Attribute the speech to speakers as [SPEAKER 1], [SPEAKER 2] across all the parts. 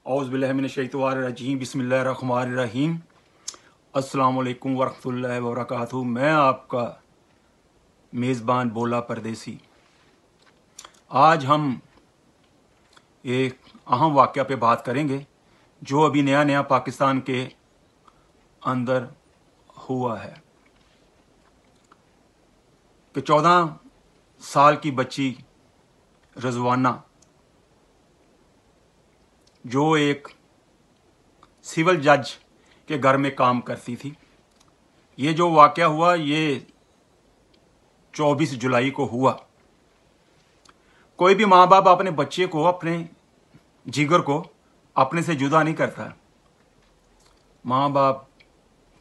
[SPEAKER 1] औज़ बिल्लाहि मिनश शैतानिर रजीम बिस्मिल्लाहिर रहमानिर रहीम। अस्सलाम वालेकुम वरहमतुल्लाहि वबरकातुहू। मैं आपका मेज़बान बोला परदेसी। आज हम एक अहम वाक़या पे बात करेंगे जो अभी नया नया पाकिस्तान के अंदर हुआ है कि 14 साल की बच्ची रज़वाना जो एक सिविल जज के घर में काम करती थी, ये जो वाक़या हुआ ये 24 जुलाई को हुआ। कोई भी माँ बाप अपने बच्चे को, अपने जिगर को अपने से जुदा नहीं करता। माँ बाप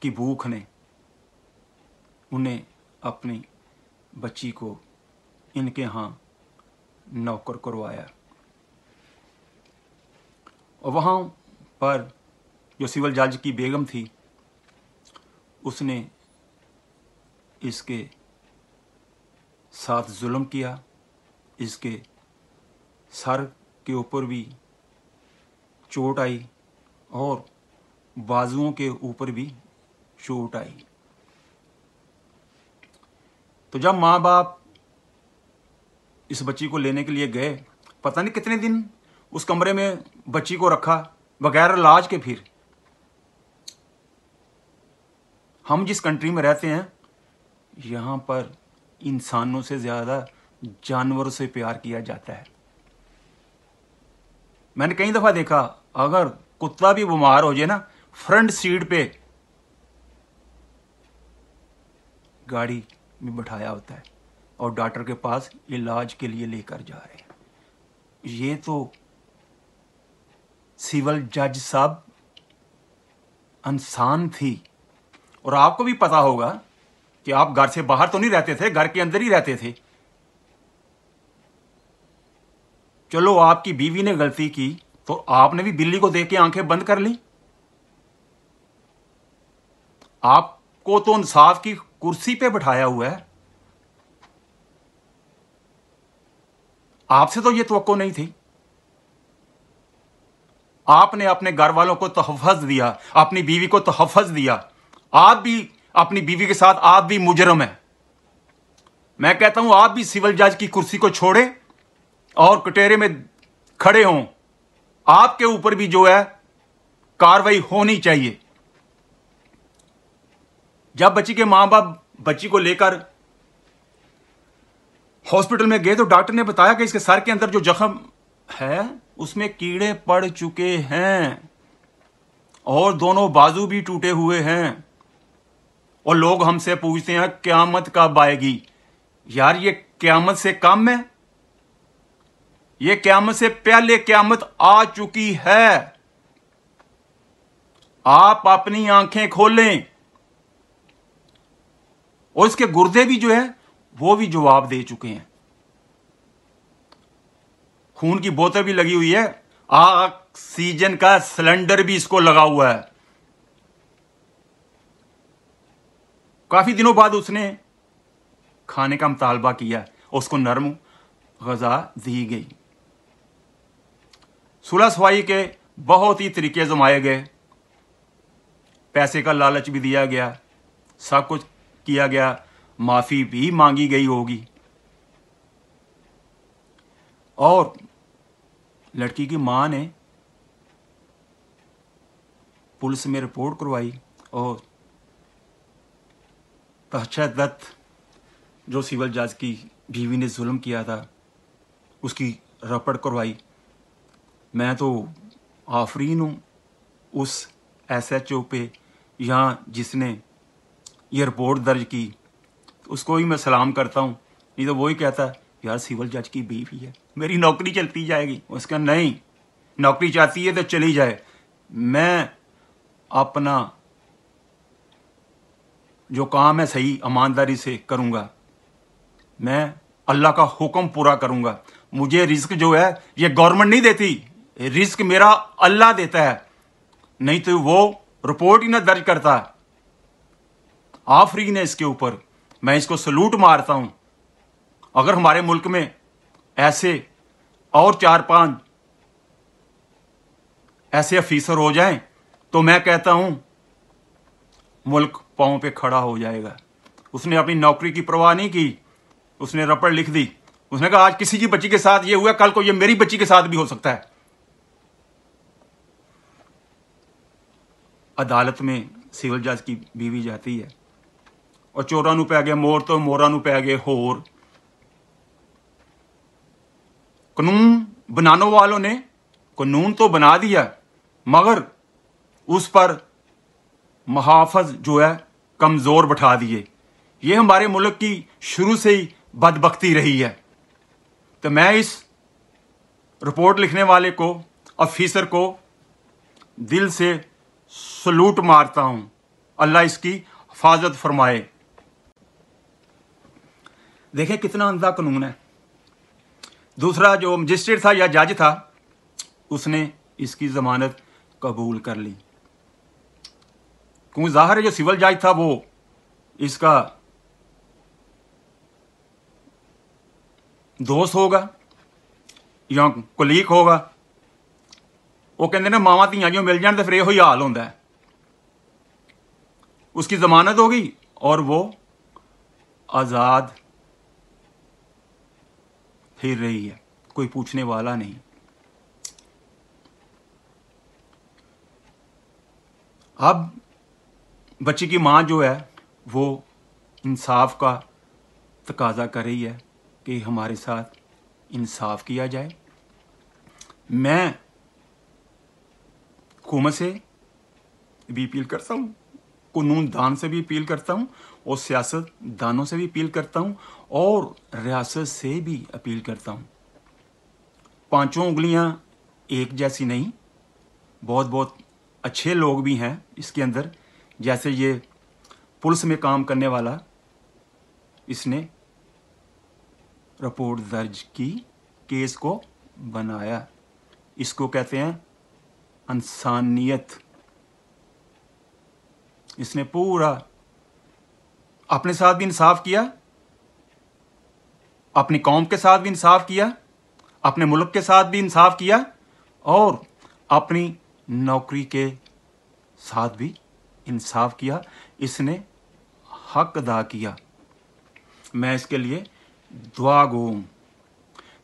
[SPEAKER 1] की भूख ने उन्हें अपनी बच्ची को इनके यहाँ नौकर करवाया और वहाँ पर जो सिविल जज की बेगम थी उसने इसके साथ जुल्म किया। इसके सर के ऊपर भी चोट आई और बाजुओं के ऊपर भी चोट आई। तो जब माँ बाप इस बच्ची को लेने के लिए गए, पता नहीं कितने दिन उस कमरे में बच्ची को रखा बगैर इलाज के। फिर हम जिस कंट्री में रहते हैं यहाँ पर इंसानों से ज़्यादा जानवरों से प्यार किया जाता है। मैंने कई दफ़ा देखा, अगर कुत्ता भी बीमार हो जाए ना, फ्रंट सीट पे गाड़ी में बिठाया होता है और डॉक्टर के पास इलाज के लिए लेकर जा रहे हैं। ये तो सिविल जज साहब इंसान थी। और आपको भी पता होगा कि आप घर से बाहर तो नहीं रहते थे, घर के अंदर ही रहते थे। चलो आपकी बीवी ने गलती की तो आपने भी बिल्ली को देख के आंखें बंद कर ली। आपको तो इंसाफ की कुर्सी पे बिठाया हुआ है, आपसे तो ये तवक्को नहीं थी। आपने अपने घर वालों को तहफ़्फ़ुज़ दिया, अपनी बीवी को तहफ़्फ़ुज़ दिया। आप भी अपनी बीवी के साथ आप भी मुजरम हैं। मैं कहता हूं आप भी सिविल जज की कुर्सी को छोड़ें और कटहरे में खड़े हों। आपके ऊपर भी जो है कार्रवाई होनी चाहिए। जब बच्ची के मां बाप बच्ची को लेकर हॉस्पिटल में गए तो डॉक्टर ने बताया कि इसके सर के अंदर जो जख्म है उसमें कीड़े पड़ चुके हैं और दोनों बाजू भी टूटे हुए हैं। और लोग हमसे पूछते हैं क़यामत कब आएगी। यार ये क़यामत से कम है, ये क़यामत से पहले क़यामत आ चुकी है। आप अपनी आंखें खोलें। और इसके गुर्दे भी जो है वो भी जवाब दे चुके हैं। खून की बोतल भी लगी हुई है, ऑक्सीजन का सिलेंडर भी इसको लगा हुआ है। काफी दिनों बाद उसने खाने का मुतालबा किया, उसको नरम ग़िज़ा दी गई। सुलह सफाई के बहुत ही तरीके आज़माए गए, पैसे का लालच भी दिया गया, सब कुछ किया गया, माफी भी मांगी गई होगी। और लड़की की मां ने पुलिस में रिपोर्ट करवाई और तशद्दुद जो सिविल जज की बीवी ने जुल्म किया था उसकी रपट करवाई। मैं तो आफरीन हूँ उस SHO पे यहाँ जिसने ये रिपोर्ट दर्ज की, उसको ही मैं सलाम करता हूँ। नहीं तो वही कहता यार सिविल जज की बीवी है, मेरी नौकरी चलती जाएगी। उसका नहीं, नौकरी चाहती है तो चली जाए, मैं अपना जो काम है सही ईमानदारी से करूँगा, मैं अल्लाह का हुक्म पूरा करूँगा। मुझे रिस्क जो है ये गवर्नमेंट नहीं देती, रिस्क मेरा अल्लाह देता है, नहीं तो वो रिपोर्ट ही ना दर्ज करता। आफरीन है इसके ऊपर, मैं इसको सलूट मारता हूं। अगर हमारे मुल्क में ऐसे और 4-5 ऐसे अफीसर हो जाएं तो मैं कहता हूं मुल्क पांव पे खड़ा हो जाएगा। उसने अपनी नौकरी की परवाह नहीं की, उसने रपट लिख दी। उसने कहा आज किसी की बच्ची के साथ ये हुआ, कल को ये मेरी बच्ची के साथ भी हो सकता है। अदालत में सिविल जज की बीवी जाती है और चोरां नूं पै गया मोर तो मोरां नूं पै गए होर। कानून बनाने वालों ने कानून तो बना दिया मगर उस पर मुहाफ़िज़ जो है कमज़ोर बैठा दिए। ये हमारे मुल्क की शुरू से ही बदबख्ती रही है। तो मैं इस रिपोर्ट लिखने वाले को, अफीसर को दिल से सलूट मारता हूं। अल्लाह इसकी हिफाजत फरमाए। देखें कितना अंधा कानून है। दूसरा जो मजिस्ट्रेट था या जज था उसने इसकी जमानत कबूल कर ली, क्योंकि जाहिर है जो सिविल जज था वो इसका दोस्त होगा या कुलीग होगा। वो कहते ने मावां धियां जो मिल जान तो फिर यो ही हाल होंदा है। उसकी जमानत होगी और वो आजाद फिर रही है, कोई पूछने वाला नहीं। अब बच्ची की मां जो है वो इंसाफ का तकाजा कर रही है कि हमारे साथ इंसाफ किया जाए। मैं हुकूमत से भी अपील करता हूँ, कानून दान से भी अपील करता हूँ और सियासत दानों से भी अपील करता हूँ और रियासत से भी अपील करता हूँ। पांचों उंगलियां एक जैसी नहीं, बहुत बहुत अच्छे लोग भी हैं इसके अंदर। जैसे ये पुलिस में काम करने वाला, इसने रिपोर्ट दर्ज की, केस को बनाया। इसको कहते हैं इंसानियत। इसने पूरा अपने साथ भी इंसाफ किया, अपनी कौम के साथ भी इंसाफ किया, अपने मुल्क के साथ भी इंसाफ किया और अपनी नौकरी के साथ भी इंसाफ किया। इसने हक अदा किया। मैं इसके लिए दुआ गो हूं।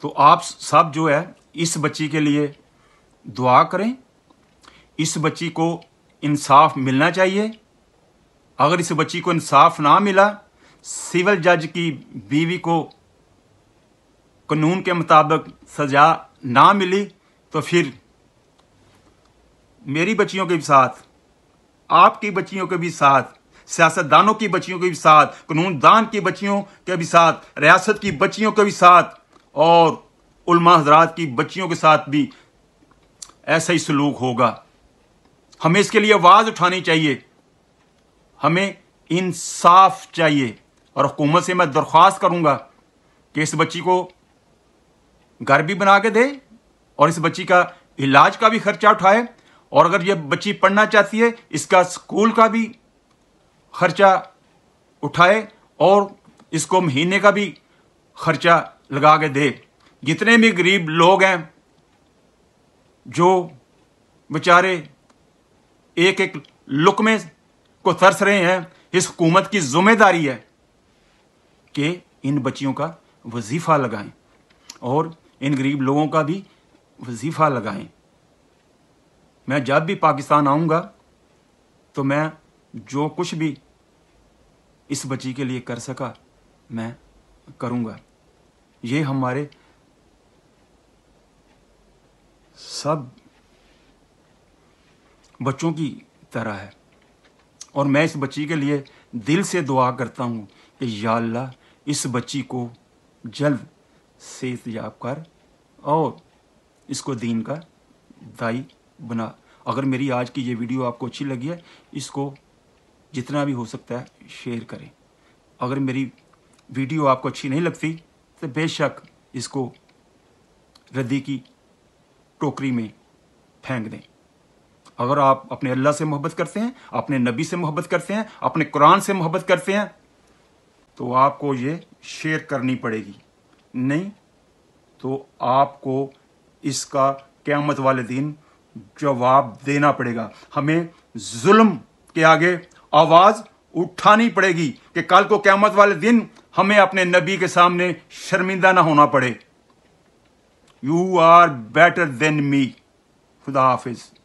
[SPEAKER 1] तो आप सब जो है इस बच्ची के लिए दुआ करें। इस बच्ची को इंसाफ मिलना चाहिए। अगर इस बच्ची को इंसाफ ना मिला, सिविल जज की बीवी को कानून के मुताबिक सजा ना मिली, तो फिर मेरी बच्चियों के भी साथ, आपकी बच्चियों के भी साथ, सियासतदानों की बच्चियों के भी साथ, कानूनदान की बच्चियों के भी साथ, रियासत की बच्चियों के भी साथ और उलमा हजरात की बच्चियों के साथ भी ऐसा ही सलूक होगा। हमें इसके लिए आवाज उठानी चाहिए। हमें इंसाफ चाहिए और हुकूमत से मैं दरख्वास्त करूंगा कि इस बच्ची को घर भी बना के दे और इस बच्ची का इलाज का भी खर्चा उठाए और अगर ये बच्ची पढ़ना चाहती है इसका स्कूल का भी खर्चा उठाए और इसको महीने का भी खर्चा लगा के दे। जितने भी गरीब लोग हैं जो बेचारे एक एक लुकमे को तरस रहे हैं, इस हुकूमत की जिम्मेदारी है कि इन बच्चियों का वजीफा लगाएं और इन गरीब लोगों का भी वजीफा लगाएं। मैं जब भी पाकिस्तान आऊंगा तो मैं जो कुछ भी इस बच्ची के लिए कर सका मैं करूंगा। ये हमारे सब बच्चों की तरह है और मैं इस बच्ची के लिए दिल से दुआ करता हूं कि या अल्लाह इस बच्ची को जल्द सेहतयाब कर और इसको दीन का दाई बना। अगर मेरी आज की ये वीडियो आपको अच्छी लगी है, इसको जितना भी हो सकता है शेयर करें। अगर मेरी वीडियो आपको अच्छी नहीं लगती तो बेशक इसको रद्दी की टोकरी में फेंक दें। अगर आप अपने अल्लाह से मोहब्बत करते हैं, अपने नबी से मोहब्बत करते हैं, अपने कुरान से मोहब्बत करते हैं, तो आपको ये शेयर करनी पड़ेगी। नहीं तो आपको इसका क़यामत वाले दिन جواب دینا پڑے گا. ہمیں ظلم کے آگے آواز اٹھانی پڑے گی کہ کل کو قیامت والے دن ہمیں اپنے نبی کے سامنے شرمندہ نہ ہونا پڑے. یو آر بیٹر دین می. خدا حافظ.